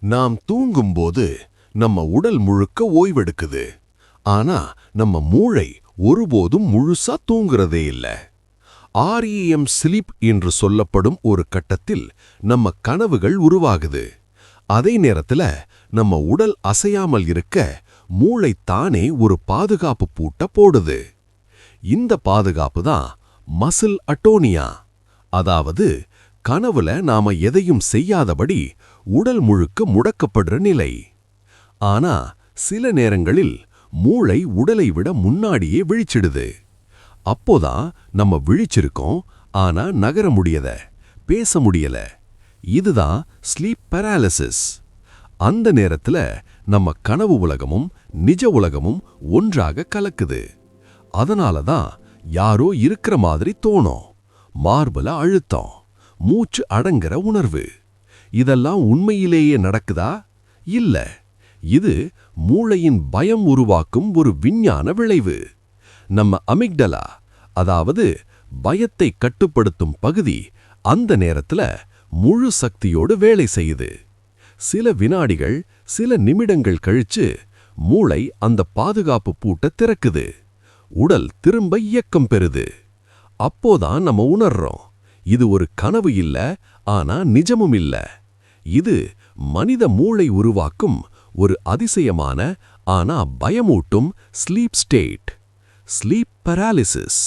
நாம் தூங்கும்போது நம்ம உடல் முழுக்க ஓய்வெடுக்குது. ஆனா நம்ம மூளை ஒருபோதும் முழுசா தூங்குறதே இல்ல. REM ஸ்லீப் என்று சொல்லப்படும் ஒரு கட்டத்தில் நம்ம கனவுகள் உருவாகுது. அதே நேரத்துல நம்ம உடல் அசையாமல் இருக்க மூளை தானே ஒரு பாதுகாப்பு பூட்ட போடுது. இந்த பாதுகாப்பு தான் மசில் அட்டோனியா. அதாவது கனவுல நாம எதையும் செய்யாதபடி உடல் முழுக்க முடக்கப்படுற நிலை. ஆனா சில நேரங்களில் மூளை உடலை விட முன்னாடியே விழிச்சிடுது. அப்போதான் நம்ம விழிச்சிருக்கோம், ஆனா நகர முடியல, பேச முடியல. இதுதான் ஸ்லீப் பாராலிசிஸ். அந்த நேரத்துல நம்ம கனவு உலகமும் நிஜ உலகமும் ஒன்றாக கலக்குது. அதனால தான் யாரோ இருக்கிற மாதிரி தோணும், மார்பல அழுத்தம், மூச்சு அடங்குற உணர்வு. இதெல்லாம் உண்மையிலேயே நடக்குதா? இல்ல, இது மூளையின் பயம் உருவாக்கும் ஒரு விஞ்ஞான விளைவு. நம்ம அமிக்டலா, அதாவது பயத்தை கட்டுப்படுத்தும் பகுதி, அந்த நேரத்துல முழு சக்தியோடு வேலை செய்யுது. சில வினாடிகள், சில நிமிடங்கள் கழிச்சு மூளை அந்த பாதுகாப்பு பூட்ட திறக்குது. உடல் திரும்ப இயக்கம் பெறுது. அப்போதான் நம்ம உணர்றோம், இது ஒரு கனவு இல்ல, ஆனா நிஜமும் இல்ல. இது மனித மூளை உருவாக்கும் ஒரு அதிசயமான ஆனா பயமூட்டும் ஸ்லீப் ஸ்டேட், ஸ்லீப் பாராலிசிஸ்.